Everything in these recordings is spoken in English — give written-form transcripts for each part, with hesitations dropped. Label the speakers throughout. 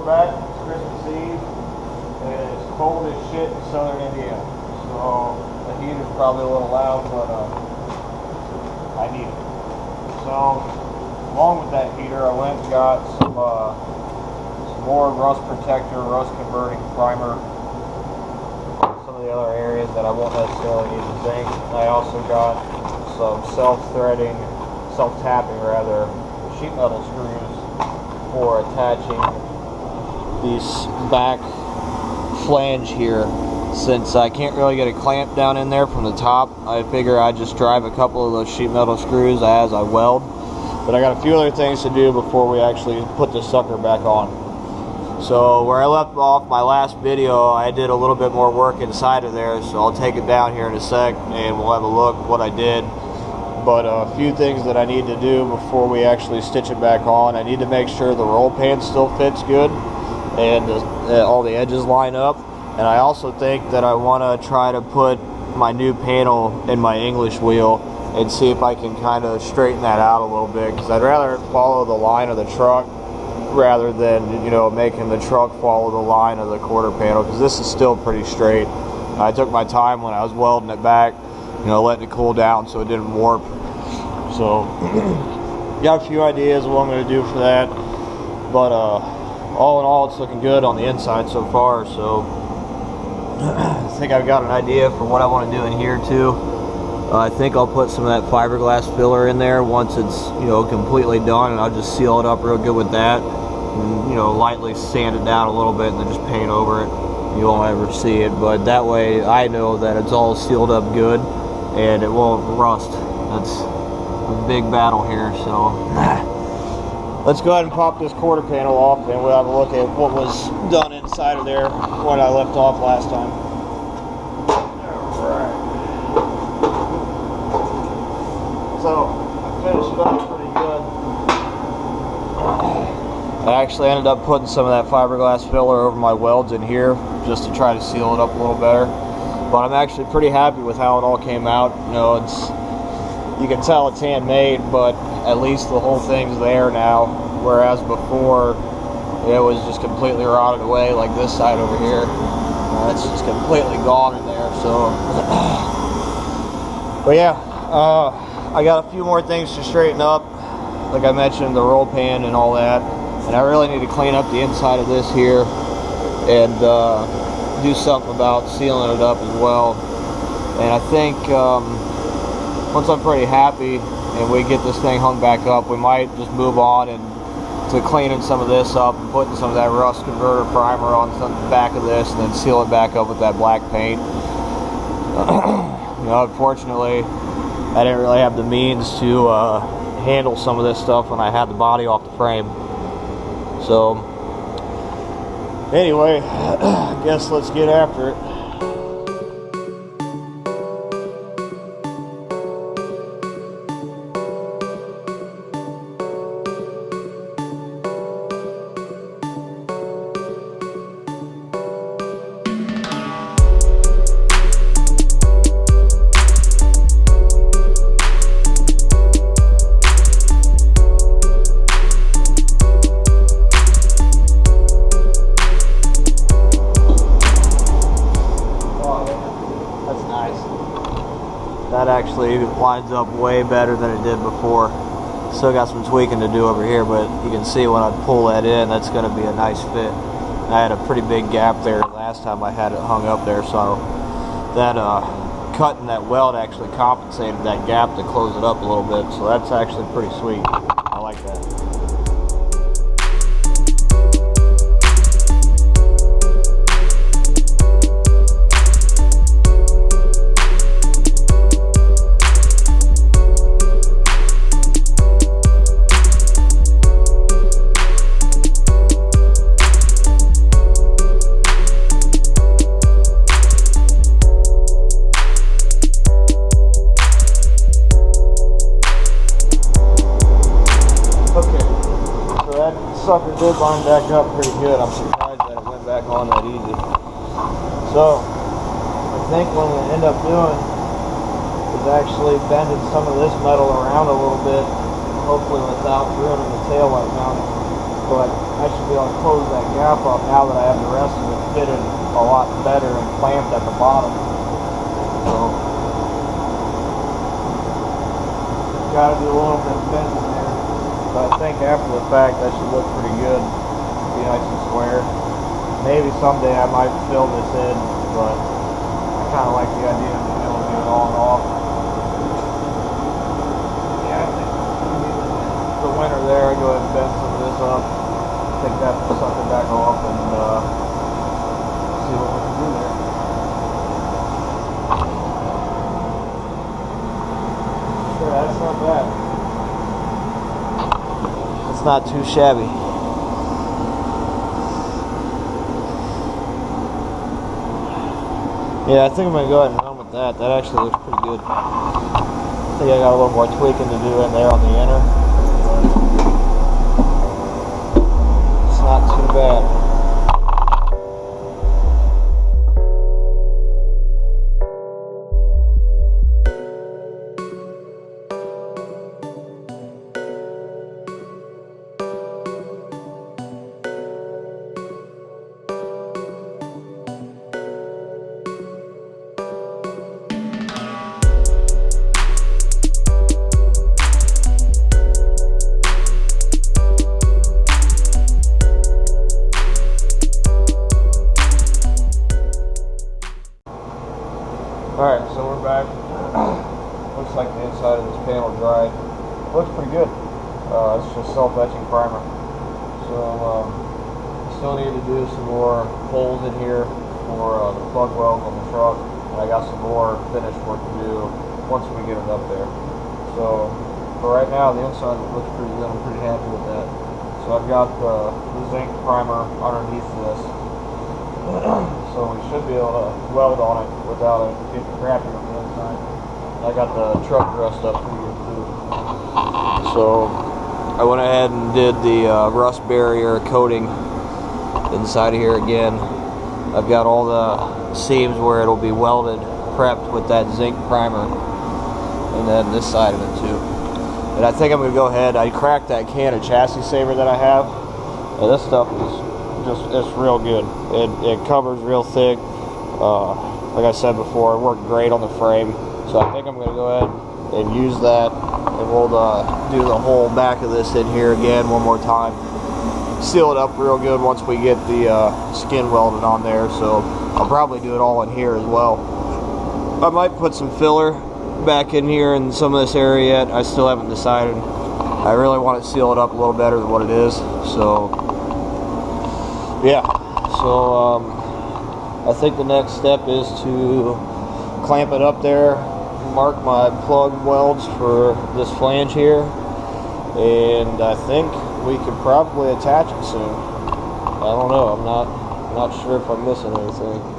Speaker 1: Back, it's Christmas Eve, and it's cold as shit in southern India, so the heater's probably a little loud, but I need it. So, along with that heater, I went and got some more rust protector, rust converting primer, some of the other areas that I won't necessarily need to zinc. And I also got some self-tapping sheet metal screws for attaching these back flange here. Since I can't really get a clamp down in there from the top, I figure I'd just drive a couple of those sheet metal screws as I weld. But I got a few other things to do before we actually put this sucker back on. So where I left off my last video, I did a little bit more work inside of there, so I'll take it down here in a sec and we'll have a look at what I did. But a few things that I need to do before we actually stitch it back on. I need to make sure the roll pan still fits good and all the edges line up. And I also think that I want to try to put my new panel in my English wheel and see if I can kind of straighten that out a little bit, because I'd rather follow the line of the truck rather than, you know, making the truck follow the line of the quarter panel, because this is still pretty straight. I took my time when I was welding it back, you know, letting it cool down so it didn't warp. So got a few ideas of what I'm going to do for that, but all in all, it's looking good on the inside so far. So I think I've got an idea for what I want to do in here too. I think I'll put some of that fiberglass filler in there once it's, you know, completely done, and I'll just seal it up real good with that, and, you know, lightly sand it down a little bit and then just paint over it. You won't ever see it, but that way I know that it's all sealed up good and it won't rust. That's a big battle here. So let's go ahead and pop this quarter panel off, and we'll have a look at what was done inside of there, what I left off last time. Alright. So, I finished it up pretty good. I actually ended up putting some of that fiberglass filler over my welds in here, just to try to seal it up a little better. But I'm actually pretty happy with how it all came out. You know, you can tell it's handmade, but at least the whole thing's there now, whereas before it was just completely rotted away, like this side over here. It's just completely gone in there. So but yeah, I got a few more things to straighten up, like I mentioned, the roll pan and all that, and I really need to clean up the inside of this here and do something about sealing it up as well. And I think once I'm pretty happy and we get this thing hung back up, we might just move on and to cleaning some of this up and putting some of that rust converter primer on the back of this, and then seal it back up with that black paint. You know, unfortunately, I didn't really have the means to handle some of this stuff when I had the body off the frame. So anyway, I guess let's get after it. That actually lines up way better than it did before. Still got some tweaking to do over here, but you can see when I pull that in, that's going to be a nice fit. I had a pretty big gap there last time I had it hung up there, so that cutting that weld actually compensated that gap to close it up a little bit, so that's actually pretty sweet. I like that. sucker did line back up pretty good. I'm surprised that it went back on that easy. So, I think what I'm going to end up doing is actually bending some of this metal around a little bit, hopefully without ruining the tail light mounting. But I should be able to close that gap up now that I have the rest of it fitted a lot better and clamped at the bottom. So, got to do a little bit of bending there. But I think after the fact that should look pretty good. Be nice and square. Maybe someday I might fill this in, but I kind of like the idea of being able to get it on and off. Yeah, I think the winter there, I go ahead and bend some of this up, take that sucker back off, and see what we can do there. Sure, that's not bad. It's not too shabby. Yeah, I think I'm going to go ahead and run with that. That actually looks pretty good. I think I got a little more tweaking to do in there on the inner. But it's not too bad. Alright, so we're back. Looks like the inside of this panel dried. Looks pretty good. It's just self-etching primer. So, still need to do some more holes in here for the plug welds on the truck. And I got some more finish work to do once we get it up there. So, for right now, the inside looks pretty good. I'm pretty happy with that. So I've got the zinc primer underneath this. So we should be able to weld on it without it getting crappy on the inside. I got the truck dressed up pretty good too. So I went ahead and did the rust barrier coating inside of here again. I've got all the seams where it'll be welded, prepped with that zinc primer, and then this side of it too. And I think I'm going to go ahead, I cracked that can of chassis saver that I have, and this stuff is it's real good. It covers real thick. Like I said before, it worked great on the frame. So I think I'm going to go ahead and use that, and we'll do the whole back of this in here again one more time. Seal it up real good once we get the skin welded on there. So I'll probably do it all in here as well. I might put some filler back in here in some of this area yet. I still haven't decided. I really want to seal it up a little better than what it is. So yeah, so I think the next step is to clamp it up there, mark my plug welds for this flange here, and I think we could probably attach it soon. I don't know, I'm not sure if I'm missing anything.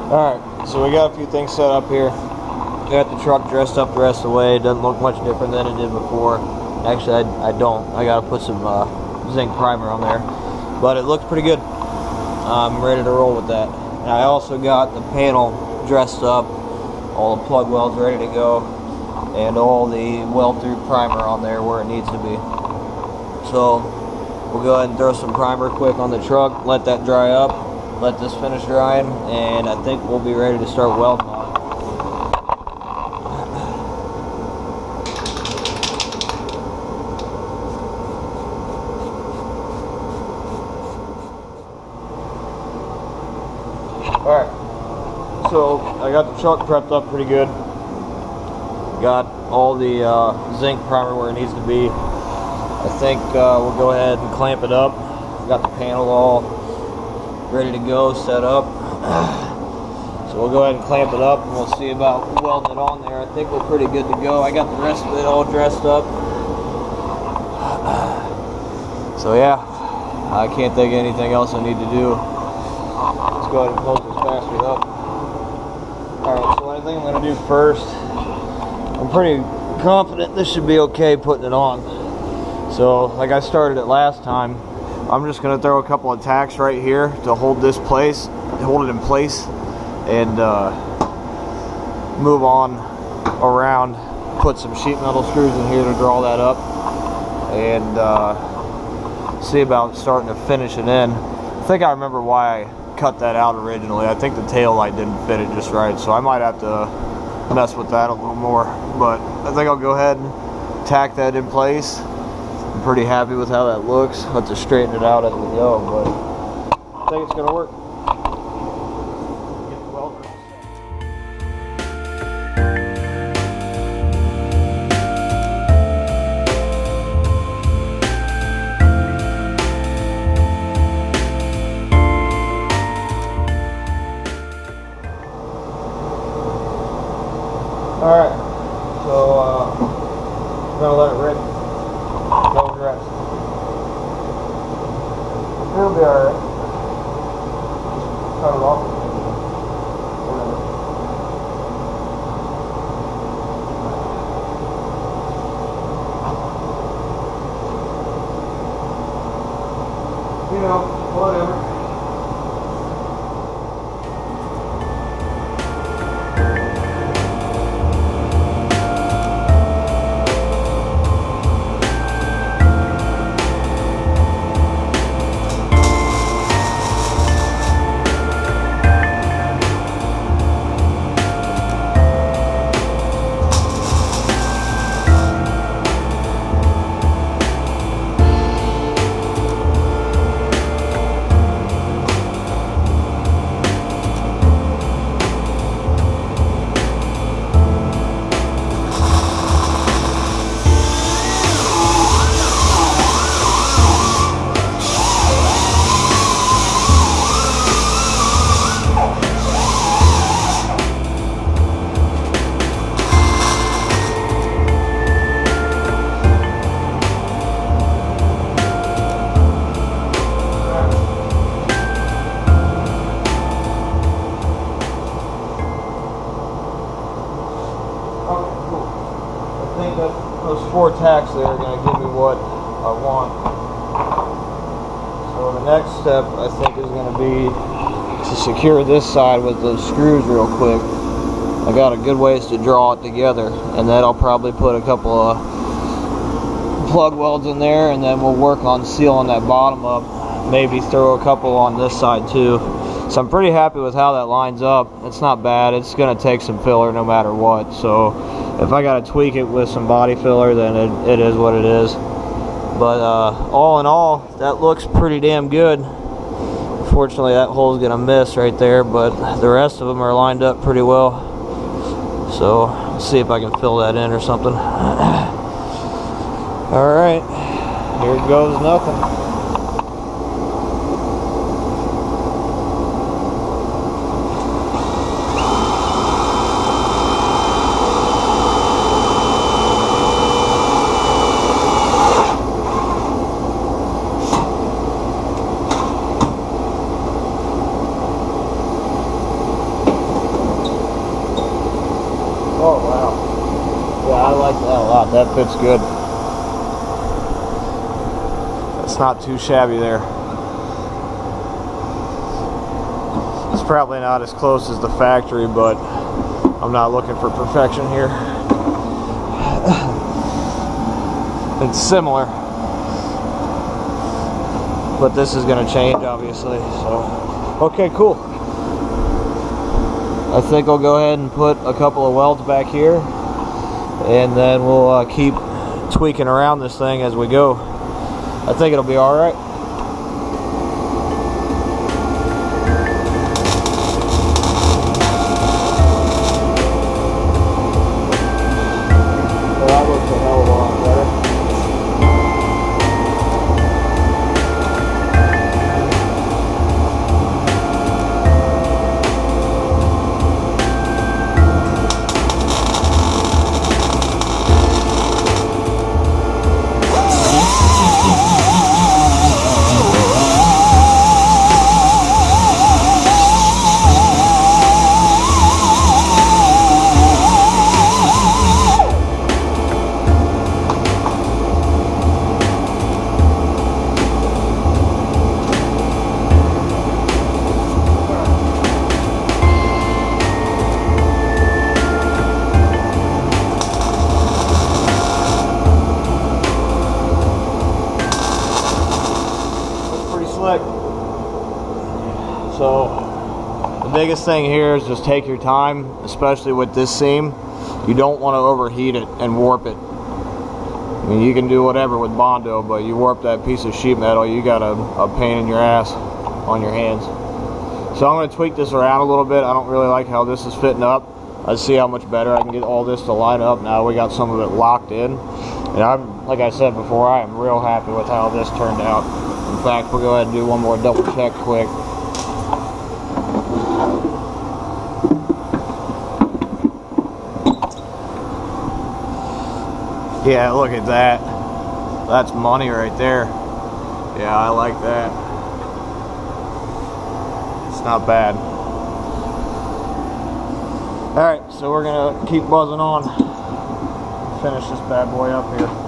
Speaker 1: Alright, so we got a few things set up here. Got the truck dressed up the rest of the way. It doesn't look much different than it did before. Actually, I don't. I gotta put some zinc primer on there, but it looks pretty good. I'm ready to roll with that. And I also got the panel dressed up, all the plug welds ready to go, and all the weld-through primer on there where it needs to be. So we'll go ahead and throw some primer quick on the truck, let that dry up, let this finish drying, and I think we'll be ready to start welding on it. Alright, so I got the truck prepped up pretty good. Got all the zinc primer where it needs to be. I think we'll go ahead and clamp it up. Got the panel all ready to go, set up. So we'll go ahead and clamp it up and we'll see about welding it on there. I think we're pretty good to go. I got the rest of it all dressed up. So yeah, I can't think of anything else I need to do. Let's go ahead and close this bastard up. Alright, so what I think I'm going to do first, I'm pretty confident this should be okay putting it on. So, like I started it last time, I'm just going to throw a couple of tacks right here to hold this place, hold it in place, and move on around, put some sheet metal screws in here to draw that up, and see about starting to finish it in. I think I remember why I cut that out originally. I think the tail light didn't fit it just right, so I might have to mess with that a little more, but I think I'll go ahead and tack that in place. I'm pretty happy with how that looks. I'll have to straighten it out as we go, but I think it's gonna work. Get the welder. Alright, so I'm gonna let it rip. No rest. It'll be alright. Cut it off. Whatever. You know, whatever. Those 4 tacks there are going to give me what I want. So the next step I think is going to be to secure this side with those screws real quick. I got a good ways to draw it together, and then I'll probably put a couple of plug welds in there, and then we'll work on sealing that bottom up. Maybe throw a couple on this side too. So I'm pretty happy with how that lines up. It's not bad. It's going to take some filler no matter what. So if I got to tweak it with some body filler, then it is what it is. But all in all, that looks pretty damn good. Fortunately, that hole's going to miss right there, but the rest of them are lined up pretty well. So let's see if I can fill that in or something. All right, here goes nothing. Oh wow. Yeah, I like that a lot. That fits good. It's not too shabby there. It's probably not as close as the factory, but I'm not looking for perfection here. It's similar, but this is going to change obviously. So okay, cool. I think I'll go ahead and put a couple of welds back here, and then we'll keep tweaking around this thing as we go. I think it'll be all right. Well, that looks a hell of a lot better. So the biggest thing here is just take your time, especially with this seam. You don't want to overheat it and warp it. I mean, you can do whatever with Bondo, but you warp that piece of sheet metal, you got a pain in your ass on your hands. So I'm going to tweak this around a little bit. I don't really like how this is fitting up. Let's see how much better I can get all this to line up. Now we got some of it locked in. And I'm, like I said before, I am real happy with how this turned out. In fact, we'll go ahead and do one more double check quick. Yeah, look at that. That's money right there. Yeah, I like that. It's not bad. Alright, so we're gonna keep buzzing on. Finish this bad boy up here.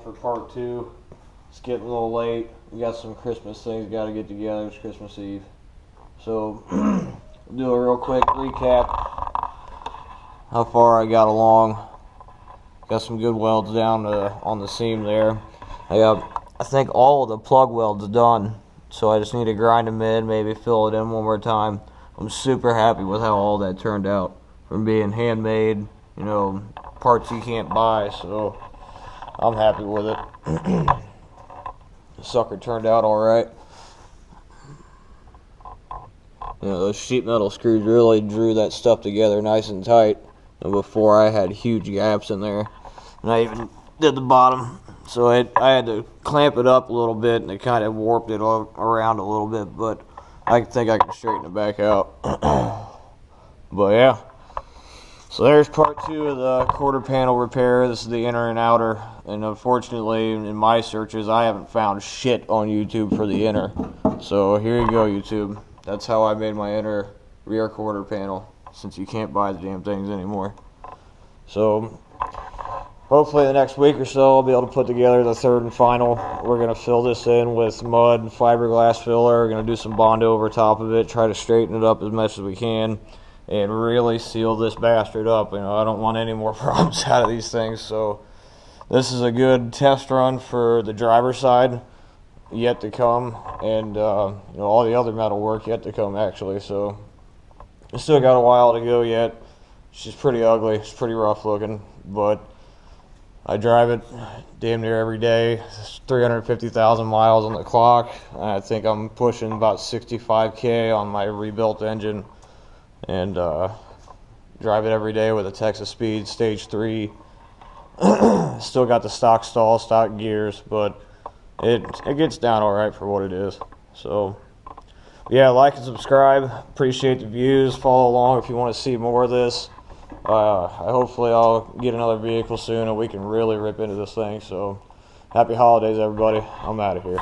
Speaker 1: For part 2. It's getting a little late. We got some Christmas things got to get together. It's Christmas Eve. So we'll do a real quick recap how far I got along. Got some good welds down on the seam there. I think all of the plug welds done, so I just need to grind them in, maybe fill it in one more time. I'm super happy with how all that turned out, from being handmade, you know, parts you can't buy. So I'm happy with it. The sucker turned out alright. You know, those sheet metal screws really drew that stuff together nice and tight. And before, I had huge gaps in there. And I even did the bottom. So I had to clamp it up a little bit, and it kind of warped it around a little bit, but I think I can straighten it back out. But yeah. So there's part 2 of the quarter panel repair. This is the inner and outer. And unfortunately, in my searches, I haven't found shit on YouTube for the inner. So here you go, YouTube. That's how I made my inner rear quarter panel, since you can't buy the damn things anymore. So hopefully the next week or so I'll be able to put together the third and final. We're going to fill this in with mud and fiberglass filler. We're going to do some Bondo over top of it, try to straighten it up as much as we can, and really seal this bastard up. You know, I don't want any more problems out of these things. So this is a good test run for the driver's side yet to come, and you know, all the other metal work yet to come, actually. So it's still got a while to go yet. She's pretty ugly. It's pretty rough looking, but I drive it damn near every day. It's 350,000 miles on the clock. I think I'm pushing about 65K on my rebuilt engine, and drive it every day with a Texas Speed Stage 3. Still got the stock stall, stock gears, but it gets down all right for what it is. So yeah, like and subscribe. Appreciate the views. Follow along if you want to see more of this. Hopefully I'll get another vehicle soon and we can really rip into this thing. So happy holidays, everybody. I'm out of here.